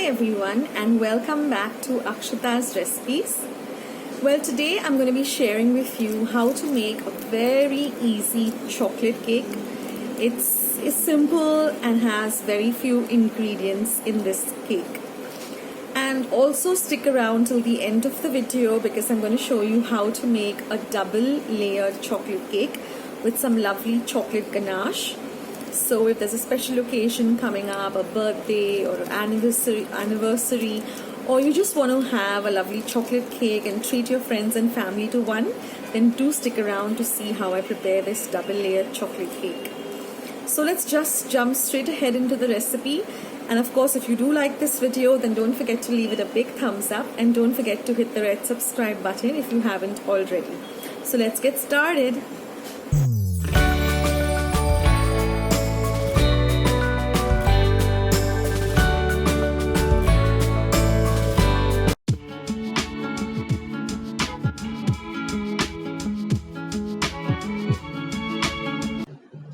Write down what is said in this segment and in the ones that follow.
everyone, and welcome back to Akshata's Recipes. Well, today I'm going to be sharing with you how to make a very easy chocolate cake. It's simple and has very few ingredients in this cake. And also stick around till the end of the video because I'm going to show you how to make a double layered chocolate cake with some lovely chocolate ganache. So if there's a special occasion coming up, a birthday or an anniversary, or you just want to have a lovely chocolate cake and treat your friends and family to one, then do stick around to see how I prepare this double layered chocolate cake. So let's just jump straight ahead into the recipe. And of course, if you do like this video, then don't forget to leave it a big thumbs up and don't forget to hit the red subscribe button if you haven't already. So let's get started.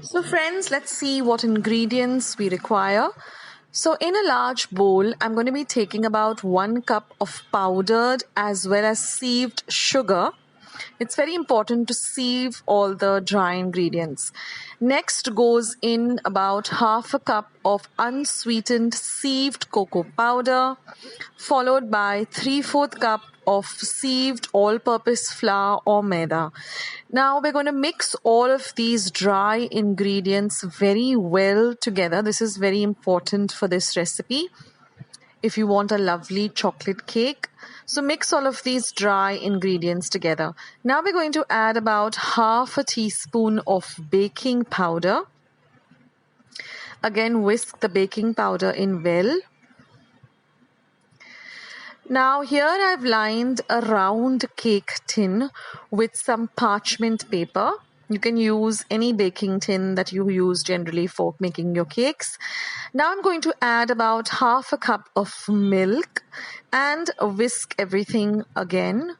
So friends, let's see what ingredients we require. So in a large bowl, I'm going to be taking about 1 cup of powdered as well as sieved sugar. It's very important to sieve all the dry ingredients. Next goes in about half a cup of unsweetened sieved cocoa powder, followed by 3/4 cup of sieved all-purpose flour or maida. Now we're going to mix all of these dry ingredients very well together. This is very important for this recipe if you want a lovely chocolate cake. So mix all of these dry ingredients together. Now we're going to add about half a teaspoon of baking powder. Again, whisk the baking powder in well. Now here I've lined a round cake tin with some parchment paper. You can use any baking tin that you use generally for making your cakes. Now I'm going to add about half a cup of milk and whisk everything again.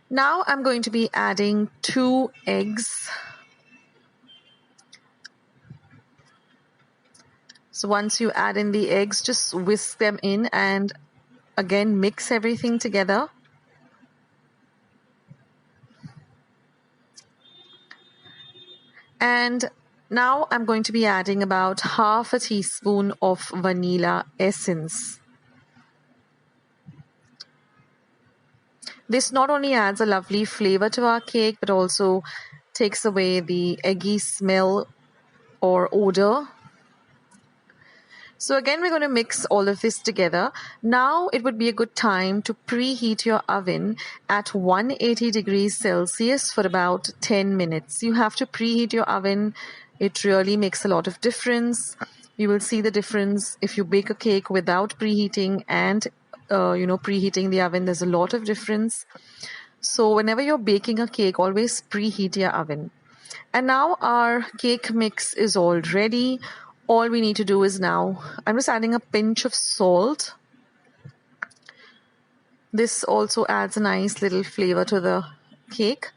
Now I'm going to be adding 2 eggs. So once you add in the eggs, just whisk them in and again mix everything together. And now I'm going to be adding about half a teaspoon of vanilla essence. This not only adds a lovely flavor to our cake, but also takes away the eggy smell or odor. So again, we're going to mix all of this together. Now it would be a good time to preheat your oven at 180 degrees Celsius for about 10 minutes. You have to preheat your oven. It really makes a lot of difference. You will see the difference if you bake a cake without preheating and preheating the oven. There's a lot of difference. So whenever you're baking a cake, always preheat your oven. And now our cake mix is all ready. All we need to do is now, I'm just adding a pinch of salt. This also adds a nice little flavor to the cake.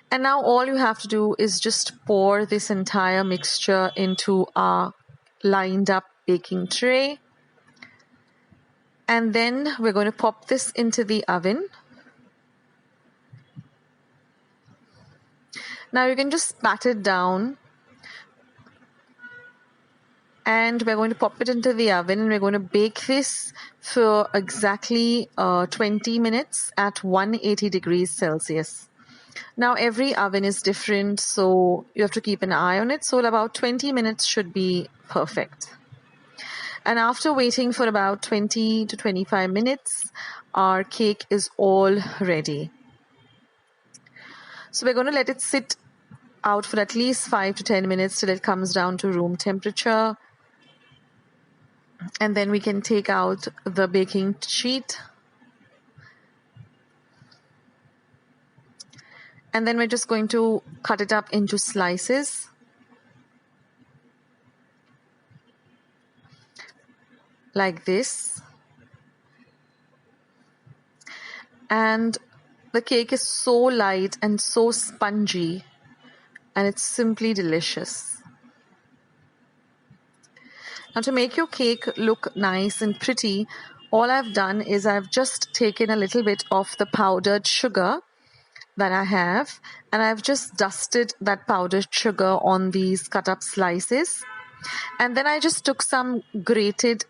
And now all you have to do is just pour this entire mixture into our lined up baking tray. And then we're going to pop this into the oven. Now you can just pat it down. And we're going to pop it into the oven and we're going to bake this for exactly 20 minutes at 180 degrees Celsius. Now every oven is different, so you have to keep an eye on it. So about 20 minutes should be perfect. And after waiting for about 20 to 25 minutes, our cake is all ready. So we're going to let it sit out for at least 5 to 10 minutes till it comes down to room temperature. And then we can take out the baking sheet. And then we're just going to cut it up into slices. Like this. And the cake is so light and so spongy. And it's simply delicious. Now, to make your cake look nice and pretty, all I've done is I've just taken a little bit of the powdered sugar that I have, and I've just dusted that powdered sugar on these cut up slices. And then I just took some grated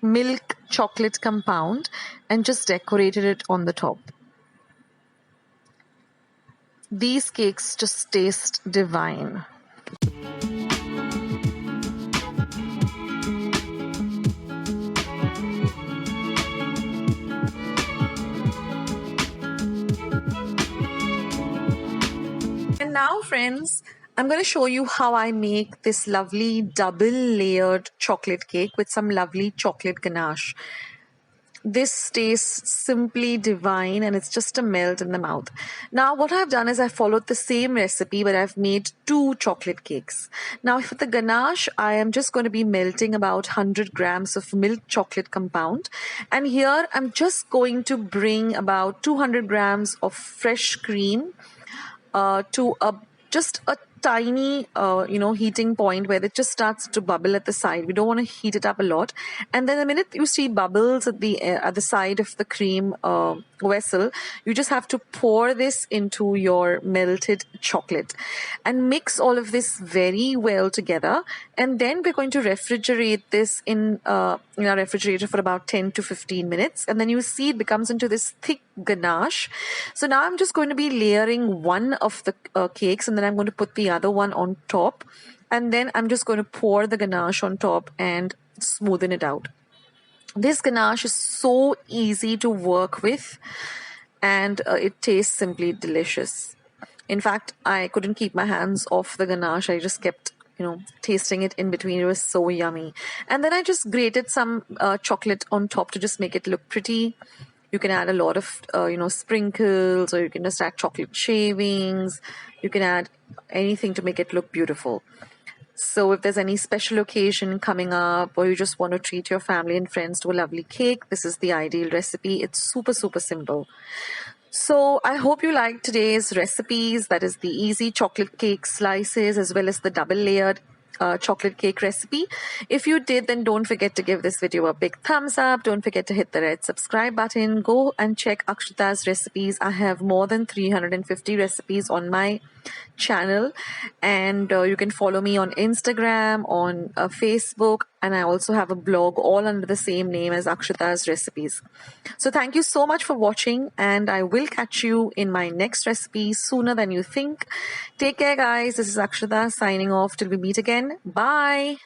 milk chocolate compound and just decorated it on the top. These cakes just taste divine. And now, friends, I'm going to show you how I make this lovely double layered chocolate cake with some lovely chocolate ganache. This tastes simply divine and it's just a melt in the mouth. Now what I've done is I followed the same recipe, but I've made 2 chocolate cakes. Now for the ganache, I am just going to be melting about 100 grams of milk chocolate compound. And here I'm just going to bring about 200 grams of fresh cream to just a tiny heating point where it just starts to bubble at the side. We don't want to heat it up a lot, and then the minute you see bubbles at the side of the cream vessel, you just have to pour this into your melted chocolate and mix all of this very well together. And then we're going to refrigerate this in our refrigerator for about 10 to 15 minutes, and then you see it becomes into this thick ganache. So now I'm just going to be layering one of the cakes, and then I'm going to put the other one on top, and then I'm just going to pour the ganache on top and smoothen it out. This ganache is so easy to work with, and it tastes simply delicious. In fact, I couldn't keep my hands off the ganache. I just kept tasting it in between. It was so yummy. And then I just grated some chocolate on top to just make it look pretty. You can add a lot of sprinkles, or you can just add chocolate shavings. You can add anything to make it look beautiful. So if there's any special occasion coming up, or you just want to treat your family and friends to a lovely cake, this is the ideal recipe. It's super, super simple. So I hope you liked today's recipes. That is the easy chocolate cake slices as well as the double layered chocolate cake recipe. If you did, then don't forget to give this video a big thumbs up. Don't forget to hit the red subscribe button. Go and check Akshata's recipes. I have more than 350 recipes on my channel, and you can follow me on Instagram, on Facebook, and I also have a blog all under the same name as Akshata's recipes. So thank you so much for watching, and I will catch you in my next recipe sooner than you think. Take care, guys. This is Akshata signing off till we meet again. Bye.